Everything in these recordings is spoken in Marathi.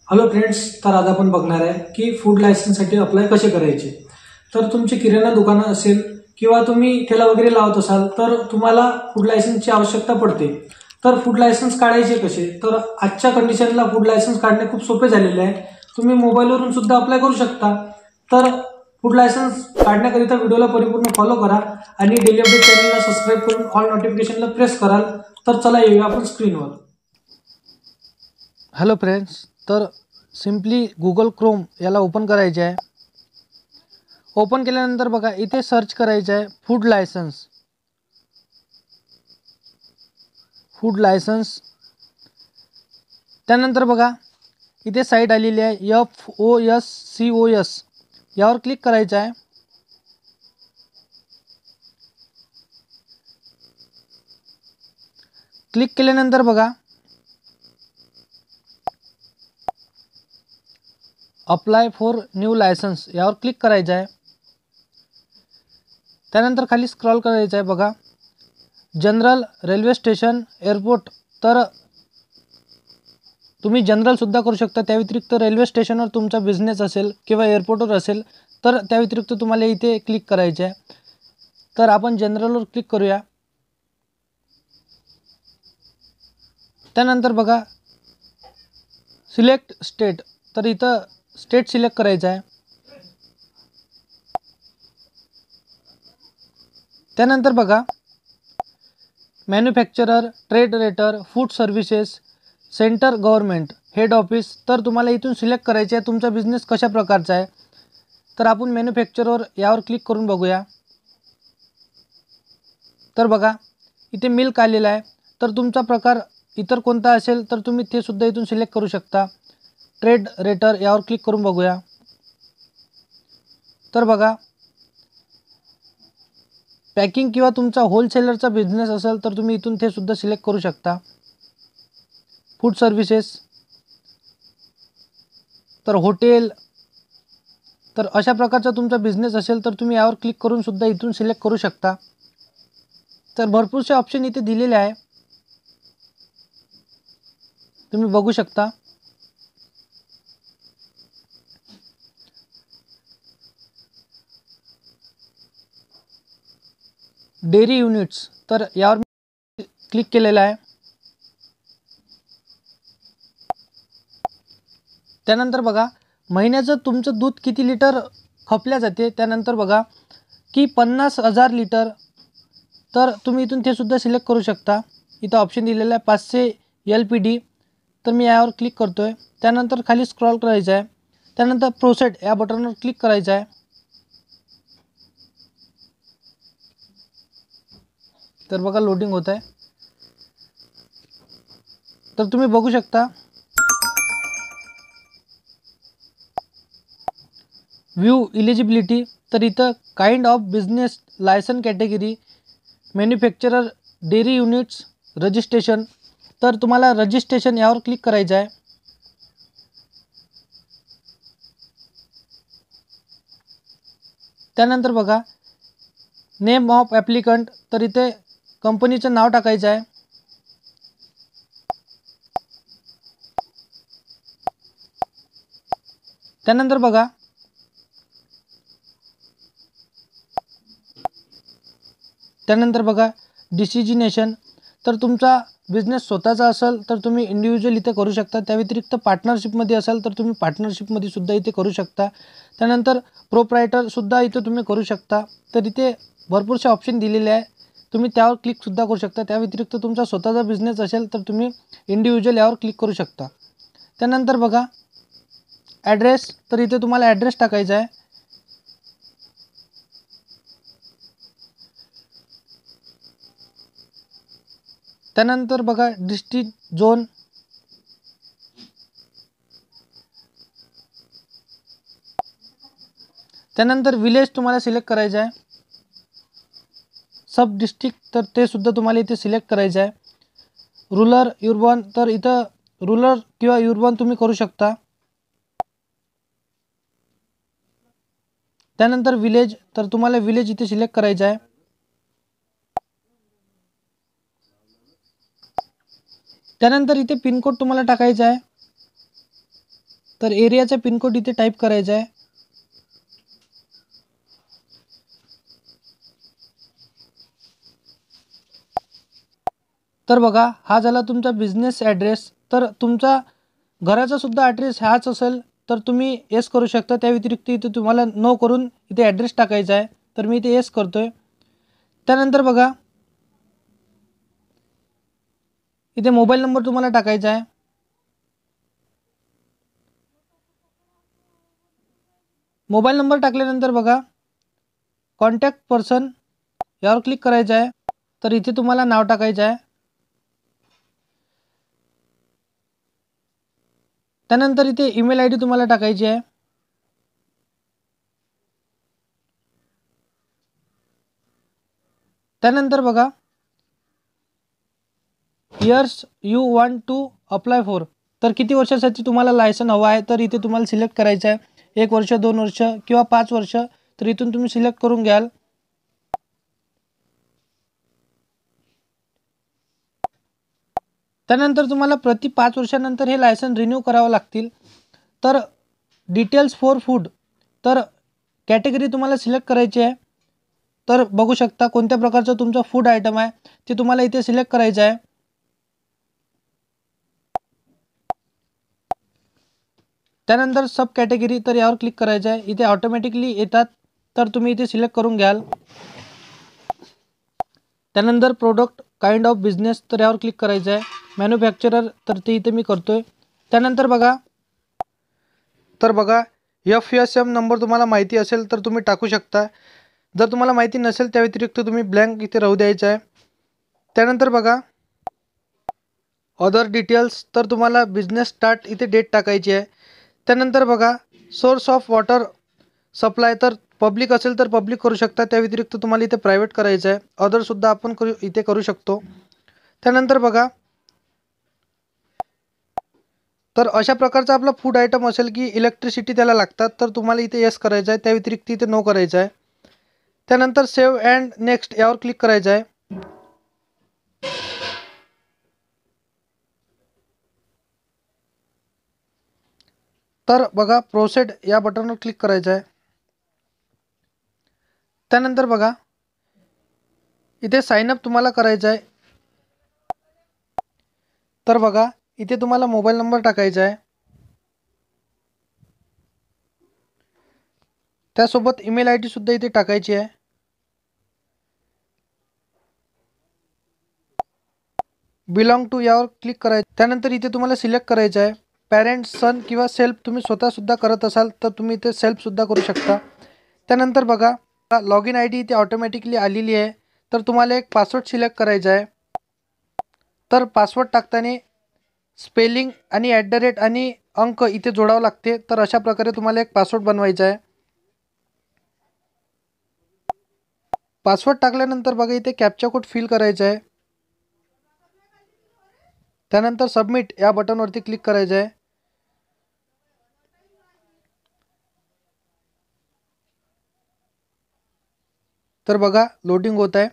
हॅलो फ्रेंड्स, तर आज आपण बघणार आहे की फूड लायसन्ससाठी अप्लाय कसे करायचे। तर तुमची किराणा दुकान असेल किंवा तुम्ही ठेला वगैरे लावत असाल तर तुम्हाला फूड लायसन्सची आवश्यकता पडते। तर फूड लायसन्स काढायचे कसे, तर आजच्या कंडिशनला फूड लायसन्स काढणे खूप सोपे झालेले आहे। तुम्ही मोबाईलवरून सुद्धा अप्लाय करू शकता। तर फूड लायसन्स काढण्याकरिता व्हिडिओला परिपूर्ण फॉलो करा आणि डेली अपडेट चॅनलला सबस्क्राईब करून ऑल नोटिफिकेशनला प्रेस कराल। तर चला येऊया आपण स्क्रीनवर। हॅलो फ्रेंड्स, तर सिम्पली गूगल क्रोम याला ओपन करायचे आहे। ओपन केल्यानंतर बघा इथे सर्च करायचे आहे फूड लायसन्स। त्यानंतर बघा इथे साईट आलेली आहे FOSCOS, यावर क्लिक करायचं आहे। क्लिक केल्यानंतर बघा अप्लाय फॉर न्यू लायसन्स यावर क्लिक करायचं आहे। त्यानंतर खाली स्क्रॉल करायचं आहे। बघा जनरल, रेल्वे स्टेशन, एअरपोर्ट, तर तुम्ही जनरल सुद्धा करू शकता। त्या व्यतिरिक्त रेल्वे स्टेशनवर तुमचा बिझनेस असेल किंवा एअरपोर्टवर असेल तर त्या व्यतिरिक्त तुम्हाला इथे क्लिक करायचे आहे। तर आपण जनरलवर क्लिक करूया। त्यानंतर बघा सिलेक्ट स्टेट, तर इथं स्टेट सिलेक्ट करायचं आहे। त्यानंतर बघा मॅन्युफॅक्चरर, ट्रेडरेटर, food services, center government, head office, तर तुम्हाला इथून सिलेक्ट करायचे आहे तुमचा बिझनेस कशा प्रकारचा आहे। तर आपण मॅन्युफॅक्चरर यावर क्लिक करून बघूया। तर बघा इथे मिल्क आलेला आहे। तर तुमचा प्रकार इतर कोणता असेल तर तुम्ही ते सुद्धा इथून सिलेक्ट करू शकता। ट्रेड रेटर यावर क्लिक करून बघूया। तर बघा पॅकिंग किंवा तुमचा होलसेलरचा बिझनेस असेल तर तुम्ही इथून ते सुद्धा सिलेक्ट करू शकता। फूड सर्व्हिसेस, तर हॉटेल, तर अशा प्रकारचा तुमचा बिझनेस असेल तर तुम्ही यावर क्लिक करून सुद्धा इथून सिलेक्ट करू शकता। तर भरपूरसे ऑप्शन इथे दिलेले आहे, तुम्ही बघू शकता। डेअरी युनिट्स, तर यावर मी क्लिक केलेलं आहे। त्यानंतर बघा महिन्याचं तुमचं दूध किती लिटर खपल्या जाते। त्यानंतर बघा की 50,000 लिटर, तर तुम्ही इथून ते सुद्धा सिलेक्ट करू शकता। इथं ऑप्शन दिलेला आहे 500 LPD, तर मी यावर क्लिक करतो आहे। त्यानंतर खाली स्क्रॉल करायचं आहे। त्यानंतर प्रोसेड या बटनवर क्लिक करायचं आहे। तर बघा लोडिंग होत आहे। तर तुम्ही बघू शकता व्ह्यू इलिजिबिलिटी, तर इथं kind of business, licence category, manufacturer, dairy units, registration, तर तुम्हाला रजिस्ट्रेशन यावर क्लिक करायचं आहे। त्यानंतर बघा नेम ऑफ ॲप्लिकंट, तर इथे कंपनीचं नाव टाकायचं आहे। त्यानंतर बघा डिसिजिनेशन, तर तुमचा बिझनेस स्वतःचा असेल तर तुम्ही इंडिव्हिज्युअल इथे करू शकता। त्या व्यतिरिक्त पार्टनरशिपमध्ये असाल तर तुम्ही पार्टनरशिपमध्ये सुद्धा इथे करू शकता। त्यानंतर प्रोप्रायटर सुद्धा इथे तुम्ही करू शकता। तर इथे भरपूरसे ऑप्शन दिलेले आहे, तुम्ही त्यावर क्लिक सुद्धा करू शकता। त्या व्यतिरिक्त तुमचा स्वतःचा बिझनेस असेल तर तुम्ही इंडिव्हिज्युअल यावर क्लिक करू शकता। त्यानंतर बघा ॲड्रेस, तर इथे तुम्हाला ॲड्रेस टाकायचा आहे। त्यानंतर बघा डिस्ट्रिक्ट झोन, त्यानंतर विलेज तुम्हाला सिलेक्ट करायचं आहे। सब डिस्ट्रिक्ट, तर ते सुद्धा तुम्हाला इथे सिलेक्ट करायचं आहे। रूरल, युर्बन, तर इथं रूरल किंवा युर्बन तुम्ही करू शकता। त्यानंतर विलेज, तर तुम्हाला विलेज इथे सिलेक्ट करायचं आहे। त्यानंतर इथे पिनकोड तुम्हाला टाकायचा आहे। तर एरियाचा पिनकोड इथे टाईप करायचा आहे. तर बघा, हा झाला तुमचा बिझनेस ॲड्रेस. तर तुमचा घराचा सुद्धा ॲड्रेस हाच असेल तर तुम्ही येस करू शकता. त्या व्यतिरिक्त इथे तुम्हाला नो करून इथे ॲड्रेस टाकायचा आहे. तर मी इथे येस करतोय. त्यानंतर बघा, इथे मोबाईल नंबर तुम्हाला टाकायचा आहे. मोबाईल नंबर टाकल्यानंतर बघा, कॉन्टॅक्ट पर्सन यावर क्लिक करायचं आहे. तर इथे तुम्हाला नाव टाकायचं आहे. त्यानंतर इथे ईमेल ID तुम्हाला टाकायची आहे. त्यानंतर बघा, years you want to apply for, तर किती वर्षासाठी तुम्हाला लायसन हवं आहे. तर इथे तुम्हाला सिलेक्ट करायचं आहे. 1 वर्ष, 2 वर्ष किंवा 5 वर्ष. तर इथून तुम्ही सिलेक्ट करून घ्याल. त्यानंतर तुम्हाला प्रति 5 वर्षानंतर हे लायसन रिन्यू करावं लागतील. तर डिटेल्स फॉर फूड, तर कॅटेगरी तुम्हाला सिलेक्ट करायची आहे. तर बघू शकता कोणत्या प्रकारचं तुमचं फूड आयटम आहे ते तुम्हाला इथे सिलेक्ट करायचं आहे. त्यानंतर सब कॅटेगरी, तर यावर क्लिक करायचं आहे. इथे ऑटोमॅटिकली येतात, तर तुम्ही इथे सिलेक्ट करून घ्याल. त्यानंतर प्रोडक्ट काइंड ऑफ बिझनेस, तर यावर क्लिक करायचं आहे. मॅन्युफॅक्चरर, तर ते इथे मी करतोय. त्यानंतर बघा, FSM नंबर तुम्हाला माहिती असेल तर तुम्ही टाकू शकता. जर तुम्हाला माहिती नसेल त्या व्यतिरिक्त तुम्ही ब्लँक इथे राहू द्यायचं आहे. त्यानंतर बघा, अदर डिटेल्स, तर तुम्हाला बिझनेस स्टार्ट इथे डेट टाकायची आहे. त्यानंतर बघा, सोर्स ऑफ वॉटर सप्लाय, तर पब्लिक असेल तर पब्लिक करू शकता. त्या व्यतिरिक्त तुम्हाला इथे प्रायव्हेट करायचं आहे. अदरसुद्धा आपण इथे करू शकतो. त्यानंतर बघा, तर अशा प्रकारचा आपला फूड आयटम असेल की इलेक्ट्रिसिटी त्याला लागतात, तर तुम्हाला इथे येस करायचं आहे. त्या व्यतिरिक्त इथे नो करायचं आहे. त्यानंतर सेव्ह अँड नेक्स्ट यावर क्लिक करायचं आहे. तर बघा, प्रोसेड या बटनवर क्लिक करायचं आहे. त्यानंतर बघा, इथे साइन अप तुम्हाला करायचं आहे. तर बघा, इथे तुम्हाला मोबाईल नंबर टाकायचा आहे. त्यासोबत ईमेल ID सुद्धा इथे टाकायची आहे. बिलॉंग टू यावर क्लिक करायचं. त्यानंतर इथे तुम्हाला सिलेक्ट करायचं आहे. पॅरेंट, सन किंवा सेल्फ, तुम्ही स्वतःसुद्धा करत असाल तर तुम्ही इथे सेल्फसुद्धा करू शकता. त्यानंतर बघा, लॉग इन ID इथे ऑटोमॅटिकली आलेली आहे. तर तुम्हाला एक पासवर्ड सिलेक्ट करायचा आहे. तर पासवर्ड टाकताना स्पेलिंग आणि @ आणि अंक इथे जोडावं लागते. तर अशा प्रकारे तुम्हाला एक पासवर्ड बनवायचा आहे. पासवर्ड टाकल्यानंतर बघा, इथे कॅप्चा कोड फिल करायचा आहे. त्यानंतर सबमिट या बटनवरती क्लिक करायचं आहे. तर बघा, लोडिंग होत आहे.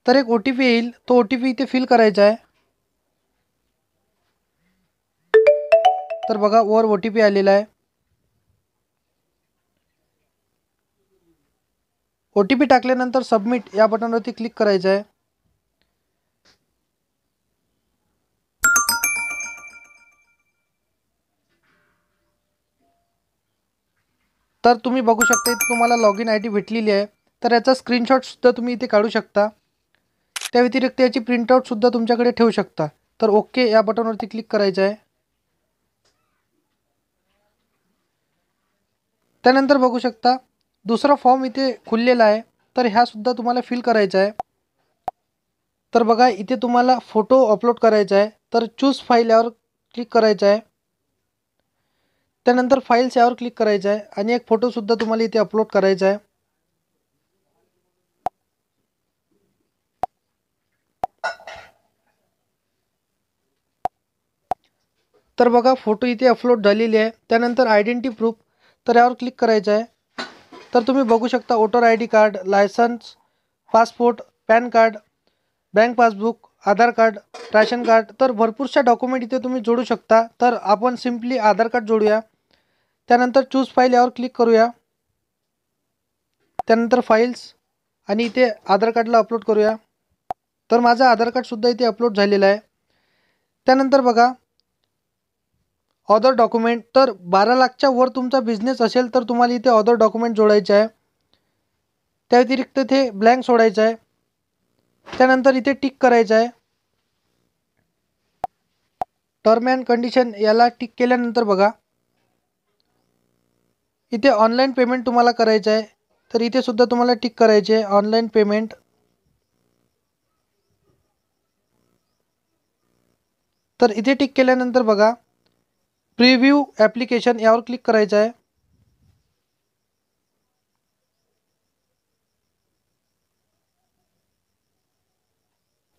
तर एक OTP येईल, तो OTP इथे फिल करायचा आहे. तर बघा, वर OTP आलेला आहे. OTP टाकल्यानंतर सबमिट या बटनवरती क्लिक करायचं आहे. तर तुम्ही बघू शकता, इथे तुम्हाला लॉग इन ID भेटलेली आहे. तर याचा स्क्रीनशॉटसुद्धा तुम्ही इथे काढू शकता. त्या व्यतिरिक्त याची प्रिंटआउटसुद्धा तुमच्याकडे ठेवू शकता. तर ओके या बटनवरती क्लिक करायचं आहे. त्यानंतर बघू शकता, दुसरा फॉर्म इथे खुललेला आहे. तर ह्यासुद्धा तुम्हाला फिल करायचा आहे. तर बघा, इथे तुम्हाला फोटो अपलोड करायचा आहे. तर चूज फाईल यावर क्लिक करायचं आहे. त्यानंतर फाईल्स यावर क्लिक करायचं आहे आणि एक फोटोसुद्धा तुम्हाला इथे अपलोड करायचा आहे. तर बघा, फोटो इथे अपलोड झालेली आहे. त्यानंतर आयडेंटिटी प्रूफ, तर यावर क्लिक करायचं आहे. तर तुम्ही बघू शकता, voter ID card, license, passport, pan card, bank passbook, Aadhaar card, ration card, तर भरपूरशा डॉक्युमेंट इथे तुम्ही जोडू शकता. तर आपण सिम्पली आधार कार्ड जोडूया. त्यानंतर चूज फाईल यावर क्लिक करूया. त्यानंतर फाईल्स आणि इथे आधार कार्डला अपलोड करूया. तर माझं आधार कार्डसुद्धा इथे अपलोड झालेलं आहे. त्यानंतर बघा अदर डॉक्युमेंट, तर 12 लाखच्या वर तुमचा बिझनेस असेल तर तुम्हाला इथे अदर डॉक्युमेंट जोडायचे आहे. त्या व्यतिरिक्त इथे ब्लँक सोडायचं आहे. त्यानंतर इथे टिक करायचं आहे. टर्म अँड कंडिशन याला टिक केल्यानंतर बघा इथे ऑनलाईन पेमेंट तुम्हाला करायचं आहे. तर इथे सुद्धा तुम्हाला टिक करायचे आहे ऑनलाईन पेमेंट. तर इथे टिक केल्यानंतर बघा प्रिव्ह्यू ॲप्लिकेशन यावर क्लिक करायचं आहे.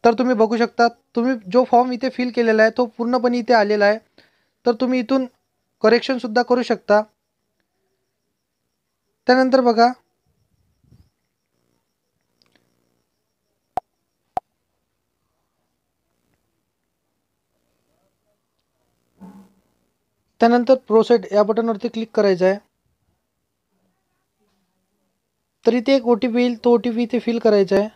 तर तुम्ही बघू शकता तुम्ही जो फॉर्म इथे फिल केलेला आहे तो पूर्णपणे इथे आलेला आहे. तर तुम्ही इथून करेक्शनसुद्धा करू शकता. त्यानंतर बघा त्यानंतर प्रोसेड या बटनवरती क्लिक करायचं आहे. तर इथे एक OTP येईल, तो OTP इथे फिल करायचा आहे.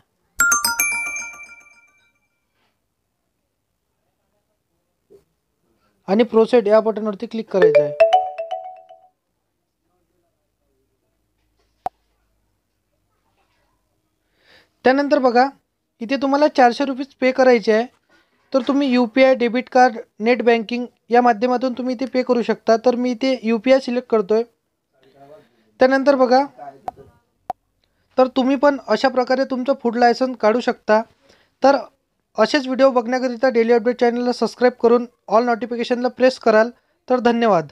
आणि प्रोसेड या बटनवरती क्लिक करायचं आहे. त्यानंतर बघा इथे तुम्हाला 400 रुपीज पे करायचे आहे. तर तुम्ही UPI, debit card, net banking या माध्यमातून तुम्ही इथे पे करू शकता. तर मी इथे UPI सिलेक्ट करतोय. त्यानंतर बघा तर तुम्ही पण अशा प्रकारे तुमचं फूड लायसन्स काढू शकता. तर असेच व्हिडिओ बघण्याकरिता डेली अपडेट चॅनलला सबस्क्राईब करून ऑल नोटिफिकेशनला प्रेस कराल. तर धन्यवाद.